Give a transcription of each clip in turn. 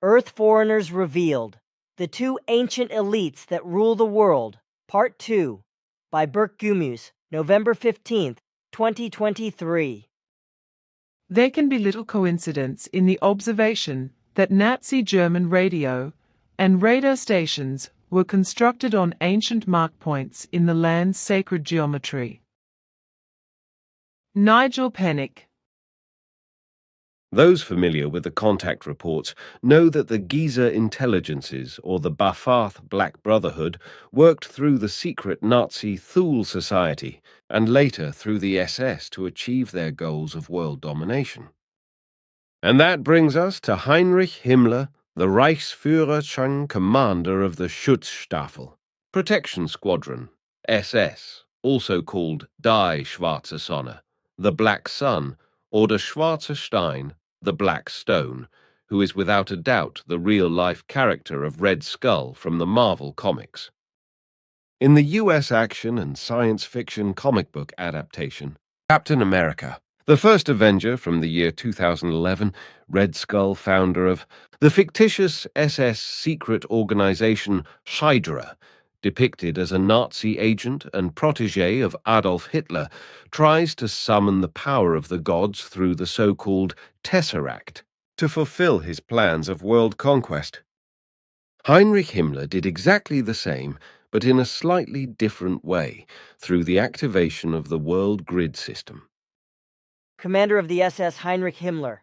Earth Foreigners Revealed: The Two Ancient Elites That Rule the World, Part 2, by Berk Gumus, November 15th, 2023. There can be little coincidence in the observation that Nazi German radio and radar stations were constructed on ancient mark points in the land's sacred geometry. Nigel Pennick. Those familiar with the contact reports know that the Giza intelligences, or the Bafath Black Brotherhood, worked through the secret Nazi Thule Society and later through the SS to achieve their goals of world domination. And that brings us to Heinrich Himmler, the Reichsführer commander of the Schutzstaffel, Protection Squadron, SS, also called Die Schwarze Sonne, the Black Sun, or Der Schwarze Stein, the Black Stone, who is without a doubt the real-life character of Red Skull from the Marvel comics. In the US action and science fiction comic book adaptation, Captain America, the first Avenger from the year 2011, Red Skull, founder of the fictitious SS secret organization Hydra, depicted as a Nazi agent and protégé of Adolf Hitler, tries to summon the power of the gods through the so-called Tesseract to fulfill his plans of world conquest. Heinrich Himmler did exactly the same, but in a slightly different way, through the activation of the world grid system. Commander of the SS Heinrich Himmler.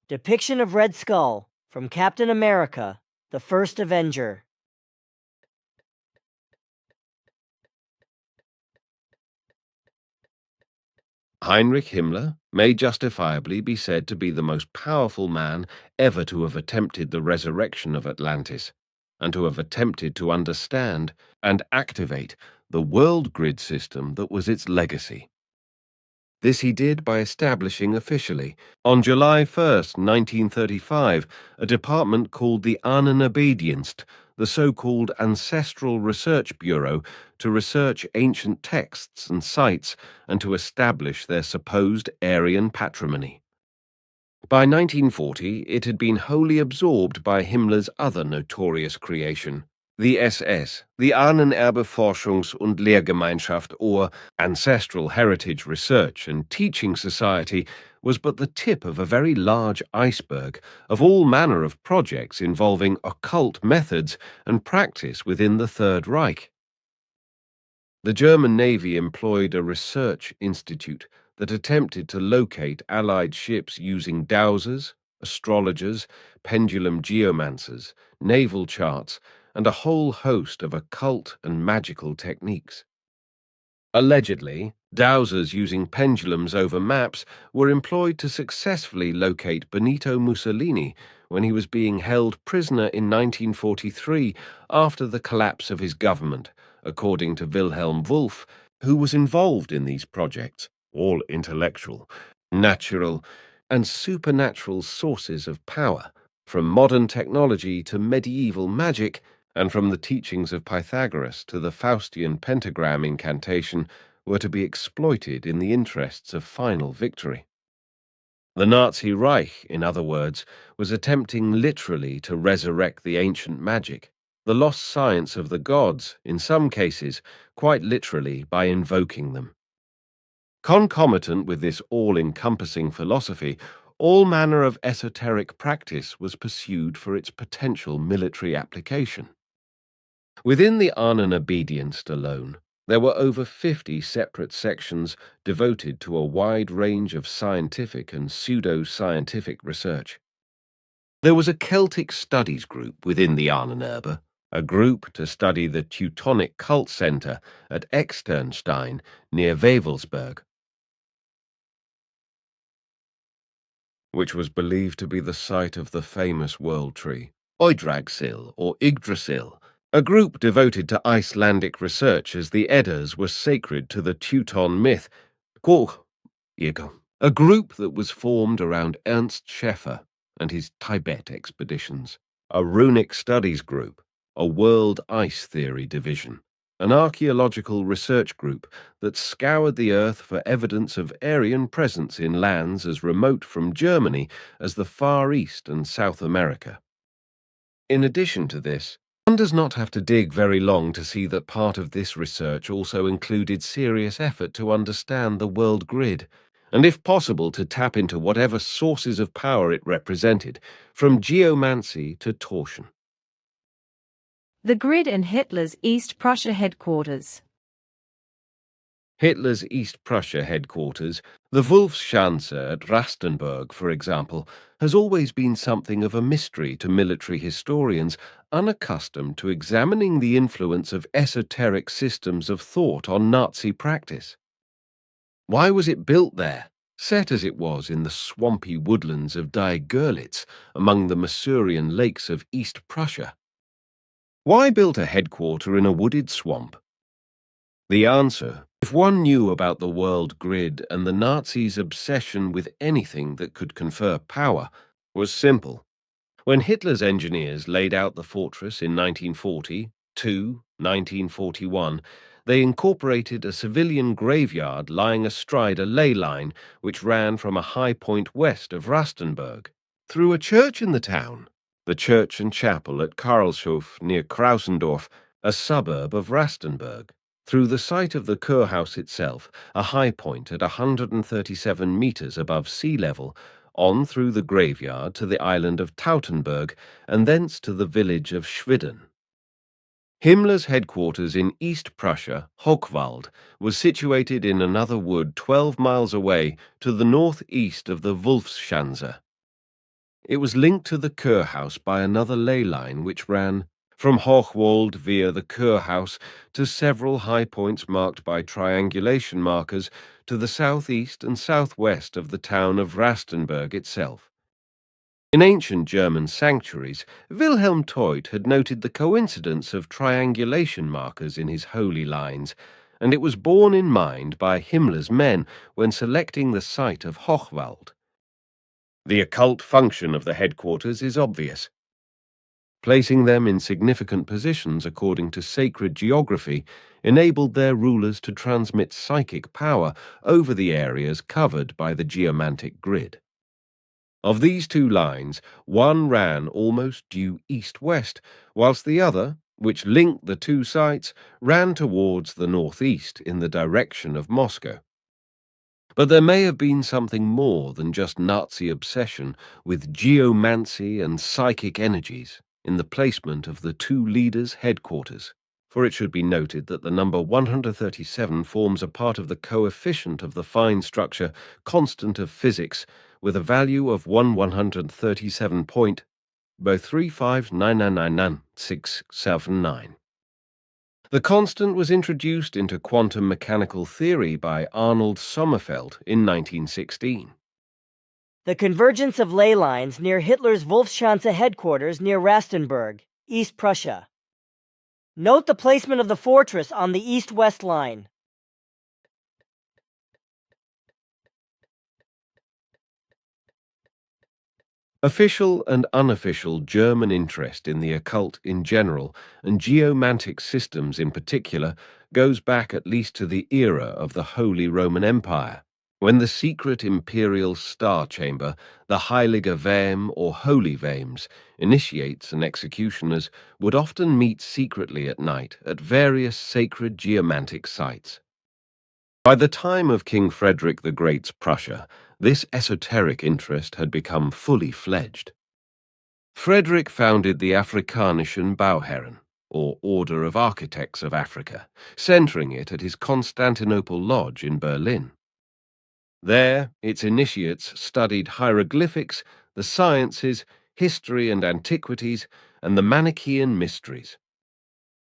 Depiction of Red Skull from Captain America, the First Avenger. Heinrich Himmler may justifiably be said to be the most powerful man ever to have attempted the resurrection of Atlantis, and to have attempted to understand and activate the world grid system that was its legacy. This he did by establishing officially, on July 1st, 1935, a department called the Ahnenobedienst, the so-called Ancestral Research Bureau, to research ancient texts and sites and to establish their supposed Aryan patrimony. By 1940, it had been wholly absorbed by Himmler's other notorious creation, the SS, the Ahnenerbe-Forschungs- und Lehrgemeinschaft, or Ancestral Heritage Research and Teaching Society, was but the tip of a very large iceberg of all manner of projects involving occult methods and practice within the Third Reich. The German Navy employed a research institute that attempted to locate Allied ships using dowsers, astrologers, pendulum geomancers, naval charts, and a whole host of occult and magical techniques. Allegedly, dowsers using pendulums over maps were employed to successfully locate Benito Mussolini when he was being held prisoner in 1943 after the collapse of his government, according to Wilhelm Wulff, who was involved in these projects, all intellectual, natural, and supernatural sources of power, from modern technology to medieval magic, and from the teachings of Pythagoras to the Faustian pentagram incantation, were to be exploited in the interests of final victory. The Nazi Reich, in other words, was attempting literally to resurrect the ancient magic, the lost science of the gods, in some cases, quite literally by invoking them. Concomitant with this all-encompassing philosophy, all manner of esoteric practice was pursued for its potential military application. Within the Ahnenobedienst alone, there were over 50 separate sections devoted to a wide range of scientific and pseudo-scientific research. There was a Celtic studies group within the Ahnenerbe, a group to study the Teutonic cult center at Externstein near Wewelsburg, which was believed to be the site of the famous world tree, Yggdrasil or Yggdrasil, a group devoted to Icelandic research as the Eddas were sacred to the Teuton myth. A group that was formed around Ernst Scheffer and his Tibet expeditions, a runic studies group, a world ice theory division, an archaeological research group that scoured the earth for evidence of Aryan presence in lands as remote from Germany as the Far East and South America. In addition to this, one does not have to dig very long to see that part of this research also included serious effort to understand the world grid, and if possible to tap into whatever sources of power it represented, from geomancy to torsion. The grid and Hitler's East Prussia headquarters. Hitler's East Prussia headquarters, the Wolfschanze at Rastenburg, for example, has always been something of a mystery to military historians unaccustomed to examining the influence of esoteric systems of thought on Nazi practice. Why was it built there, set as it was in the swampy woodlands of Die Görlitz among the Masurian lakes of East Prussia? Why build a headquarter in a wooded swamp? The answer, if one knew about the world grid and the Nazis' obsession with anything that could confer power, was simple. When Hitler's engineers laid out the fortress in 1940 to 1941, they incorporated a civilian graveyard lying astride a ley line which ran from a high point west of Rastenburg, through a church in the town, the church and chapel at Karlshof near Krausendorf, a suburb of Rastenburg, through the site of the Kurhaus itself, a high point at 137 meters above sea level, on through the graveyard to the island of Tautenberg, and thence to the village of Schwidden. Himmler's headquarters in East Prussia, Hochwald, was situated in another wood 12 miles away to the northeast of the Wolfschanze. It was linked to the Kurhaus by another ley line which ran from Hochwald via the Kurhaus to several high points marked by triangulation markers to the southeast and southwest of the town of Rastenburg itself. In ancient German sanctuaries, Wilhelm Teut had noted the coincidence of triangulation markers in his holy lines, and it was borne in mind by Himmler's men when selecting the site of Hochwald. The occult function of the headquarters is obvious. Placing them in significant positions according to sacred geography enabled their rulers to transmit psychic power over the areas covered by the geomantic grid. Of these two lines, one ran almost due east-west, whilst the other, which linked the two sites, ran towards the northeast in the direction of Moscow. But there may have been something more than just Nazi obsession with geomancy and psychic energies in the placement of the two leaders' headquarters, for it should be noted that the number 137 forms a part of the coefficient of the fine structure constant of physics with a value of 137.35999679. The constant was introduced into quantum mechanical theory by Arnold Sommerfeld in 1916. The convergence of ley lines near Hitler's Wolfschanze headquarters near Rastenburg, East Prussia. Note the placement of the fortress on the east-west line. Official and unofficial German interest in the occult in general, and geomantic systems in particular, goes back at least to the era of the Holy Roman Empire, when the secret imperial star chamber, the Heilige Vaim or Holy Vaims, initiates and executioners would often meet secretly at night at various sacred geomantic sites. By the time of King Frederick the Great's Prussia, this esoteric interest had become fully fledged. Frederick founded the Afrikanischen Bauherren, or Order of Architects of Africa, centering it at his Constantinople Lodge in Berlin. There, its initiates studied hieroglyphics, the sciences, history and antiquities, and the Manichaean mysteries.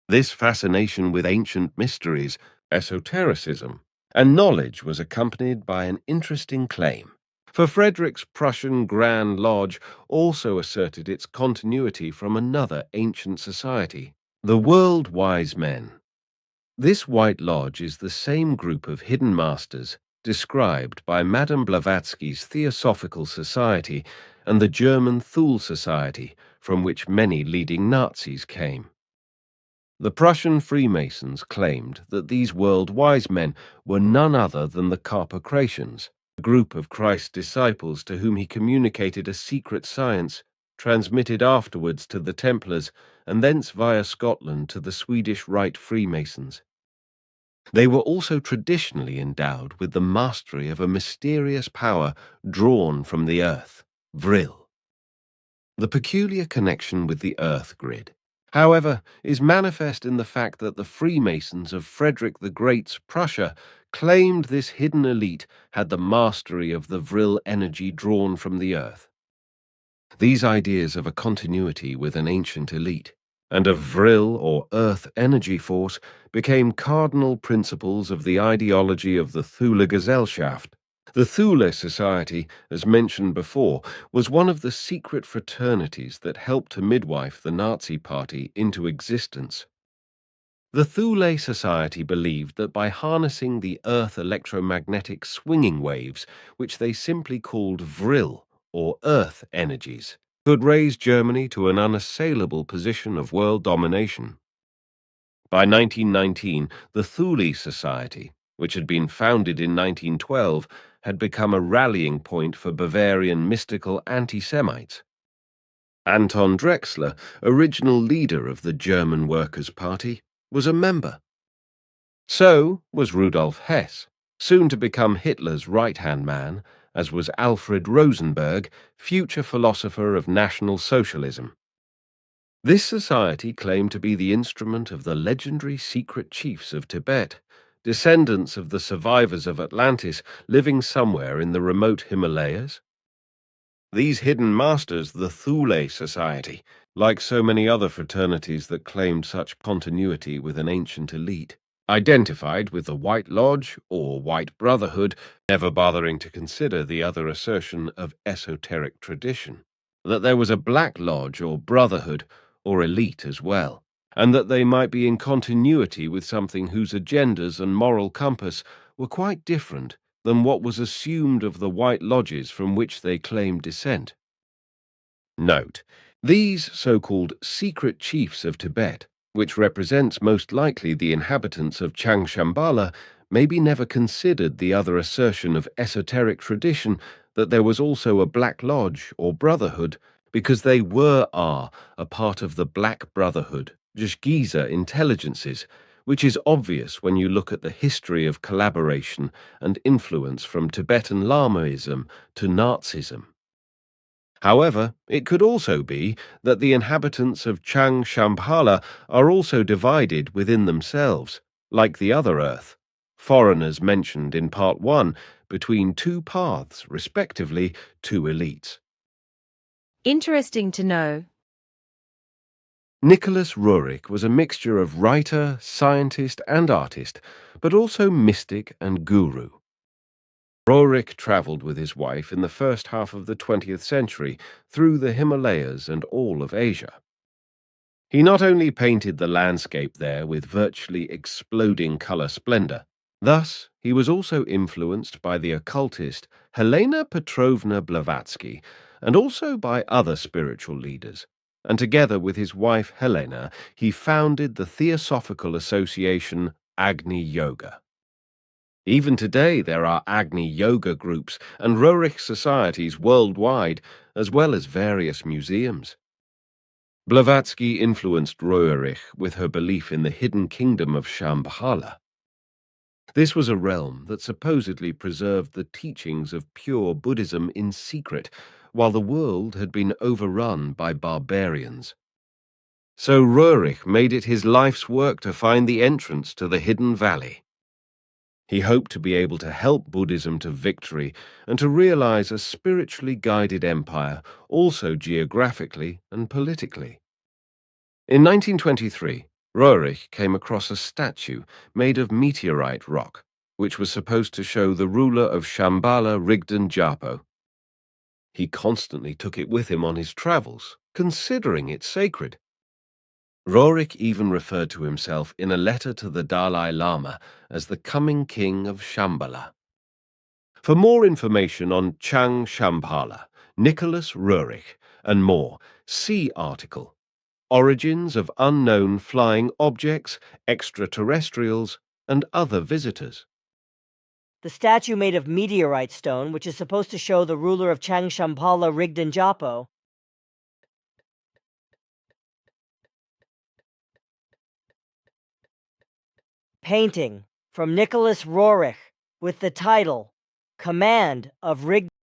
This fascination with ancient mysteries, esotericism, and knowledge was accompanied by an interesting claim, for Frederick's Prussian Grand Lodge also asserted its continuity from another ancient society, the World Wise Men. This White Lodge is the same group of hidden masters described by Madame Blavatsky's Theosophical Society and the German Thule Society, from which many leading Nazis came. The Prussian Freemasons claimed that these world wise men were none other than the Carpocratians, a group of Christ's disciples to whom he communicated a secret science, transmitted afterwards to the Templars, and thence via Scotland to the Swedish Rite Freemasons. They were also traditionally endowed with the mastery of a mysterious power drawn from the earth, vril. The peculiar connection with the earth grid, however, is manifest in the fact that the Freemasons of Frederick the Great's Prussia claimed this hidden elite had the mastery of the vril energy drawn from the earth. These ideas of a continuity with an ancient elite and of vril or earth energy force became cardinal principles of the ideology of the Thule Gesellschaft. The Thule Society, as mentioned before, was one of the secret fraternities that helped to midwife the Nazi Party into existence. The Thule Society believed that by harnessing the Earth electromagnetic swinging waves, which they simply called vril, or earth energies, could raise Germany to an unassailable position of world domination. By 1919, the Thule Society, which had been founded in 1912, had become a rallying point for Bavarian mystical anti-Semites. Anton Drexler, original leader of the German Workers' Party, was a member. So was Rudolf Hess, soon to become Hitler's right-hand man, as was Alfred Rosenberg, future philosopher of National Socialism. This society claimed to be the instrument of the legendary secret chiefs of Tibet, descendants of the survivors of Atlantis living somewhere in the remote Himalayas. These hidden masters, the Thule Society, like so many other fraternities that claimed such continuity with an ancient elite, identified with the White Lodge or White Brotherhood, never bothering to consider the other assertion of esoteric tradition, that there was a Black Lodge or Brotherhood or elite as well, and that they might be in continuity with something whose agendas and moral compass were quite different than what was assumed of the White Lodges from which they claimed descent. Note, these so-called secret chiefs of Tibet, which represents most likely the inhabitants of Changshambhala, maybe never considered the other assertion of esoteric tradition that there was also a Black Lodge or Brotherhood, because they are a part of the Black Brotherhood, Giza intelligences, which is obvious when you look at the history of collaboration and influence from Tibetan Lamaism to Nazism. However, it could also be that the inhabitants of Changshambhala are also divided within themselves, like the other Earth, foreigners mentioned in Part 1, between two paths, respectively, two elites. Interesting to know. Nicholas Roerich was a mixture of writer, scientist, and artist, but also mystic and guru. Roerich travelled with his wife in the first half of the 20th century through the Himalayas and all of Asia. He not only painted the landscape there with virtually exploding colour splendour, thus he was also influenced by the occultist Helena Petrovna Blavatsky and also by other spiritual leaders, and together with his wife Helena he founded the Theosophical Association Agni Yoga. Even today there are Agni Yoga groups and Roerich societies worldwide, as well as various museums. Blavatsky influenced Roerich with her belief in the hidden kingdom of Shambhala. This was a realm that supposedly preserved the teachings of pure Buddhism in secret, while the world had been overrun by barbarians. So Roerich made it his life's work to find the entrance to the hidden valley. He hoped to be able to help Buddhism to victory and to realize a spiritually guided empire, also geographically and politically. In 1923, Roerich came across a statue made of meteorite rock, which was supposed to show the ruler of Shambhala Rigden Japo. He constantly took it with him on his travels, considering it sacred. Roerich even referred to himself in a letter to the Dalai Lama as the coming king of Shambhala. For more information on Changshambhala, Nicholas Roerich, and more, see article origins of unknown flying objects, extraterrestrials, and other visitors. The statue made of meteorite stone, which is supposed to show the ruler of Changshampala Rigdan Japo. Painting from Nicholas Roerich with the title Command of Rigdan